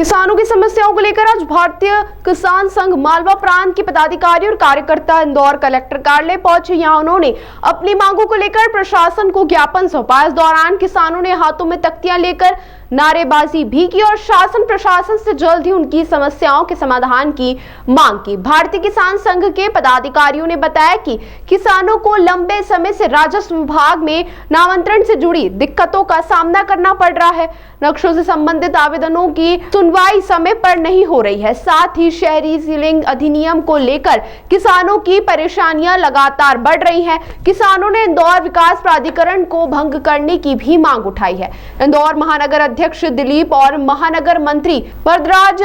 किसानों की समस्याओं को लेकर आज भारतीय किसान संघ मालवा प्रांत के पदाधिकारी और कार्यकर्ता इंदौर कलेक्टर कार्यालय पहुंचे। यहां उन्होंने अपनी मांगों को लेकर प्रशासन को ज्ञापन सौंपा। इस दौरान किसानों ने हाथों में तख्तियां लेकर नारेबाजी भी की और शासन प्रशासन से जल्द ही उनकी समस्याओं के समाधान की मांग की। भारतीय किसान संघ के पदाधिकारियों ने बताया कि किसानों को लंबे समय से राजस्व विभाग में नामांतरण से जुड़ी दिक्कतों का सामना करना पड़ रहा है। नक्शों से संबंधित आवेदनों की सुनवाई समय पर नहीं हो रही है। साथ ही शहरी सीलिंग अधिनियम को लेकर किसानों की परेशानियां लगातार बढ़ रही हैं। किसानों ने इंदौर विकास प्राधिकरण को भंग करने की भी मांग उठाई है। इंदौर महानगर अध्यक्ष दिलीप और महानगर मंत्री वरदराज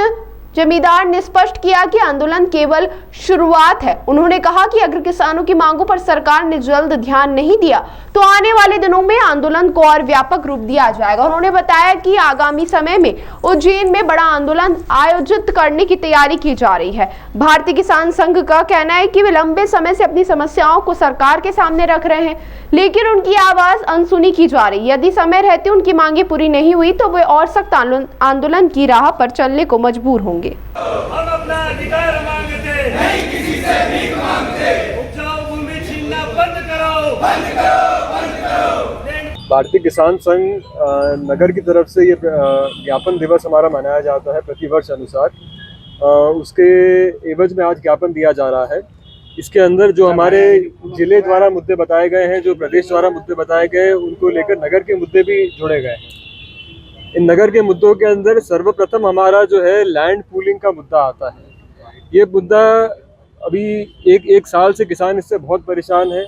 जमींदार ने स्पष्ट किया कि आंदोलन केवल शुरुआत है। उन्होंने कहा कि अगर किसानों की मांगों पर सरकार ने जल्द ध्यान नहीं दिया तो आने वाले दिनों में आंदोलन को और व्यापक रूप दिया जाएगा। उन्होंने बताया कि आगामी समय में उज्जैन में बड़ा आंदोलन आयोजित करने की तैयारी की जा रही है। भारतीय किसान संघ का कहना है कि वे लंबे समय से अपनी समस्याओं को सरकार के सामने रख रहे हैं, लेकिन उनकी आवाज अनसुनी की जा रही है। यदि समय रहते उनकी मांगे पूरी नहीं हुई तो वे और सख्त आंदोलन की राह पर चलने को मजबूर होंगे। हम अपना अधिकार मांगते नहीं, किसी से भीख मांगते। उपजाऊ भूमि छीनना बंद करो, बंद करो, बंद करो। भारतीय किसान संघ नगर की तरफ से ये ज्ञापन दिवस हमारा मनाया जाता है प्रतिवर्ष अनुसार। उसके एवज में आज ज्ञापन दिया जा रहा है। इसके अंदर जो हमारे जिले द्वारा मुद्दे बताए गए हैं, जो प्रदेश द्वारा मुद्दे बताए गए हैं, उनको लेकर नगर के मुद्दे भी जुड़े गए हैं। इन नगर के मुद्दों के अंदर सर्वप्रथम हमारा जो है लैंड पूलिंग का मुद्दा आता है। ये मुद्दा अभी एक साल से किसान इससे बहुत परेशान है।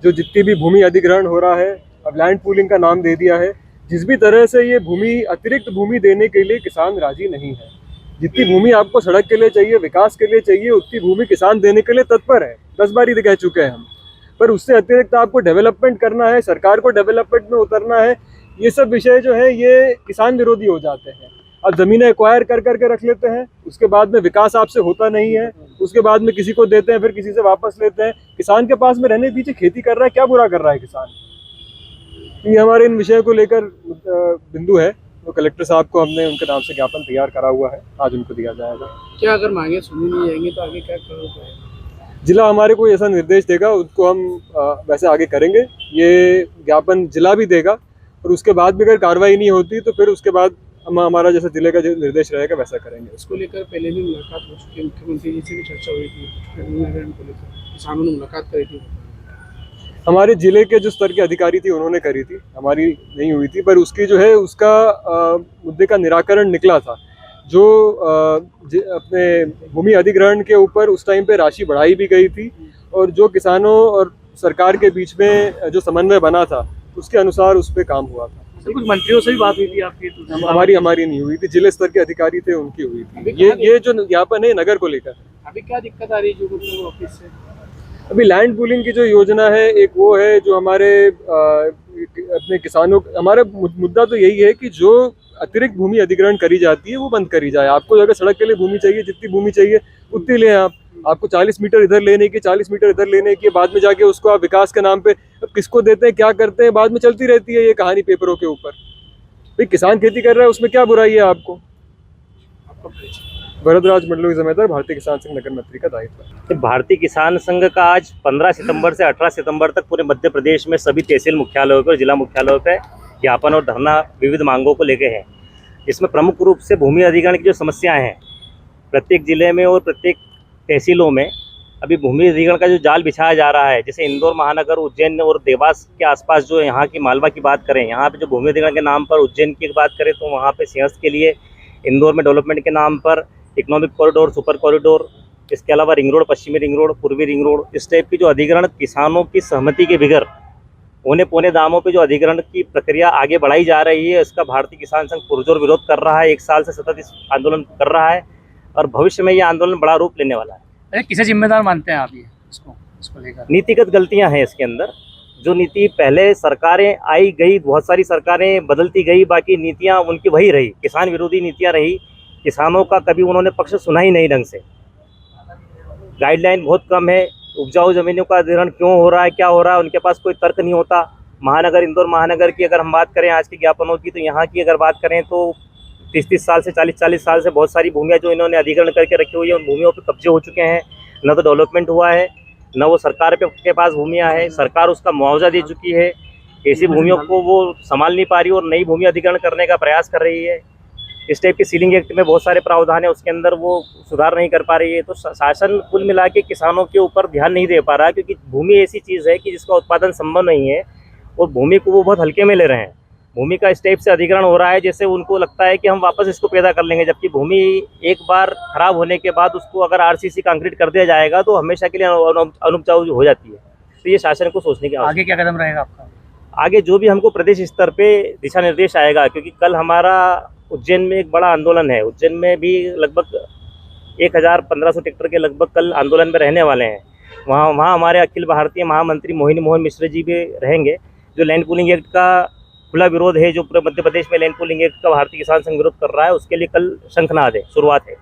जो जितनी भी भूमि अधिग्रहण हो रहा है, अब लैंड पूलिंग का नाम दे दिया है। जिस भी तरह से ये भूमि अतिरिक्त भूमि देने के लिए किसान राजी नहीं है। जितनी भूमि आपको सड़क के लिए चाहिए, विकास के लिए चाहिए, उतनी भूमि किसान देने के लिए तत्पर है। 10 बार ही कह चुके हैं हम। पर उससे अतिरिक्त आपको डेवलपमेंट करना है, सरकार को डेवलपमेंट में उतरना है। ये सब विषय जो है ये किसान विरोधी हो जाते हैं। अब जमीनें एक्वायर कर करके रख लेते हैं, उसके बाद में विकास आपसे होता नहीं है, उसके बाद में किसी को देते हैं, फिर किसी से वापस लेते हैं। किसान के पास में रहने के पीछे खेती कर रहा है, क्या बुरा कर रहा है किसान? ये हमारे इन विषय को लेकर बिंदु है। तो कलेक्टर साहब को हमने उनके नाम से ज्ञापन तैयार करा हुआ है, आज उनको दिया जाएगा। क्या अगर मांगे सुनी नहीं जाएंगी तो आगे क्या करोगे? जिला हमारे को ऐसा निर्देश देगा, उसको हम वैसे आगे करेंगे। ये ज्ञापन जिला भी देगा और उसके बाद भी अगर कार्रवाई नहीं होती तो फिर उसके बाद हम हमारा जैसा जिले का जो निर्देश रहेगा वैसा करेंगे। इसको लेकर पहले भी मुलाकात हो चुकी है, मुख्यमंत्री जी से भी चर्चा हुई थी, किसानों ने मुलाकात करी थी। हमारे जिले के जो स्तर के अधिकारी थी उन्होंने करी थी, हमारी नहीं हुई थी। पर उसकी जो है उसका मुद्दे का निराकरण निकला था। जो अपने भूमि अधिग्रहण के ऊपर उस टाइम पे राशि बढ़ाई भी गई थी और जो किसानों और सरकार के बीच में जो समन्वय बना था उसके अनुसार उस पर काम हुआ था। कुछ मंत्रियों से भी बात हुई थी आपकी? हमारी नहीं हुई थी, जिले स्तर के अधिकारी थे उनकी हुई थी। ये जो ज्ञापन है नगर को लेकर। अभी क्या दिक्कत आ रही है जो ऑफिस से? अभी लैंड पूलिंग की जो योजना है, एक वो है जो हमारे अपने किसानों, हमारा मुद्दा तो यही है कि जो अतिरिक्त भूमि अधिग्रहण करी जाती है वो बंद करी जाए। आपको अगर सड़क के लिए भूमि चाहिए, जितनी भूमि चाहिए उतनी लें आप। आपको 40 मीटर इधर लेने की, 40 मीटर इधर लेने की, बाद में जाके उसको आप विकास के नाम पे अब किसको देते हैं, क्या करते हैं, बाद में चलती रहती है ये कहानी पेपरों के ऊपर। भाई किसान खेती कर रहा है, उसमें क्या बुराई है आपको? वरदराज मंडलों की जिम्मेदार भारतीय किसान संघ नगर मंत्री का दायित्व है। भारतीय किसान संघ का आज 15 सितंबर से 18 सितंबर तक पूरे मध्य प्रदेश में सभी तहसील मुख्यालयों पर, जिला मुख्यालयों पर ज्ञापन और धरना विविध मांगों को लेके है। इसमें प्रमुख रूप से भूमि अधिग्रहण की जो समस्याएं हैं प्रत्येक जिले में और प्रत्येक तहसीलों में, अभी भूमि अधिग्रहण का जो जाल बिछाया जा रहा है, जैसे इंदौर महानगर, उज्जैन और देवास के आसपास जो यहाँ की मालवा की बात करें, यहाँ पे जो भूमि अधिग्रहण के नाम पर उज्जैन की बात करें तो वहाँ पे सिंहस्थ के लिए, इंदौर में डेवलपमेंट के नाम पर इकोनॉमिक कॉरिडोर, सुपर कॉरिडोर, इसके अलावा रिंग रोड, पश्चिमी रिंग रोड, पूर्वी रिंग रोड, इस टाइप की जो अधिग्रहण किसानों की सहमति के बगैर औने पौने दामों पे जो अधिग्रहण की प्रक्रिया आगे बढ़ाई जा रही है, इसका भारतीय किसान संघ पुरजोर विरोध कर रहा है। 1 साल से सतत इस आंदोलन कर रहा है और भविष्य में ये आंदोलन बड़ा रूप लेने वाला है। अरे किसे जिम्मेदार मानते हैं आप ये इसको लेकर? नीतिगत गलतियां हैं इसके अंदर। जो नीति पहले सरकारें आई गई, बहुत सारी सरकारें बदलती गई, बाकी नीतियां उनकी वही रही, किसान विरोधी नीतियां रही। किसानों का कभी उन्होंने पक्ष सुना ही नहीं ढंग से। गाइडलाइन बहुत कम है। उपजाऊ जमीनों का अधिग्रहण क्यों हो रहा है, क्या हो रहा है, उनके पास कोई तर्क नहीं होता। महानगर, इंदौर महानगर की अगर हम बात करें आज के ज्ञापनों की, तो यहाँ की अगर बात करें तो 30-30 साल से 40-40 साल से बहुत सारी भूमियाँ जो इन्होंने अधिग्रहण करके रखी हुई है, उन भूमियों पर कब्जे हो चुके हैं। न तो डेवलपमेंट हुआ है, न वो सरकार के पास भूमियाँ हैं, सरकार उसका मुआवजा दे चुकी है। ऐसी भूमियों को वो संभाल नहीं पा रही और नई भूमि अधिग्रहण करने का प्रयास कर रही है। इस टाइप के सीलिंग एक्ट में बहुत सारे प्रावधान है, उसके अंदर वो सुधार नहीं कर पा रही है। तो शासन कुल मिला के किसानों के ऊपर ध्यान नहीं दे पा रहा, क्योंकि भूमि ऐसी चीज़ है कि जिसका उत्पादन संभव नहीं है और भूमि को वो बहुत हल्के में ले रहे हैं। भूमि का इस टाइप से अधिग्रहण हो रहा है जैसे उनको लगता है कि हम वापस इसको पैदा कर लेंगे, जबकि भूमि एक बार खराब होने के बाद उसको अगर आरसीसी कंक्रीट कर दिया जाएगा तो हमेशा के लिए अनुपजाऊ हो जाती है। तो ये शासन को सोचने की आगे क्या कदम रहेगा आपका? आगे जो भी हमको प्रदेश स्तर पे दिशा निर्देश आएगा, क्योंकि कल हमारा उज्जैन में एक बड़ा आंदोलन है। उज्जैन में भी लगभग 1500 ट्रैक्टर के लगभग कल आंदोलन में रहने वाले हैं। वहाँ हमारे अखिल भारतीय महामंत्री मोहिनी मोहन मिश्र जी भी रहेंगे। जो लैंड पूलिंग एक्ट का खुला विरोध है, जो पूरे मध्य प्रदेश में लैंड पूलिंग एक्ट का भारतीय किसान संघ विरोध कर रहा है, उसके लिए कल शंखनाद है, शुरुआत है।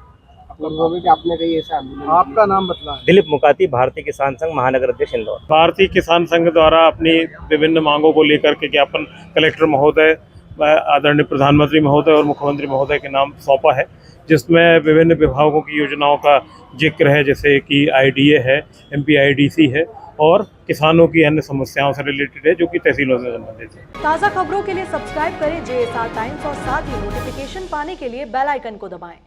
आपने कही ऐसा आपका नाम बतला। दिलीप मुकाती, भारतीय किसान संघ महानगर अध्यक्ष इंदौर। भारतीय किसान संघ द्वारा अपनी विभिन्न मांगों को लेकर के ज्ञापन कलेक्टर महोदय, आदरणीय प्रधानमंत्री महोदय और मुख्यमंत्री महोदय के नाम सौंपा है, जिसमें विभिन्न विभागों की योजनाओं का जिक्र है, जैसे कि IDA है, MPIDC है और किसानों की अन्य समस्याओं से रिलेटेड है, जो कि तहसीलों से संबंधित है। ताज़ा खबरों के लिए सब्सक्राइब करें JSR टाइम्स और साथ ही नोटिफिकेशन पाने के लिए बेल आइकन को दबाएं।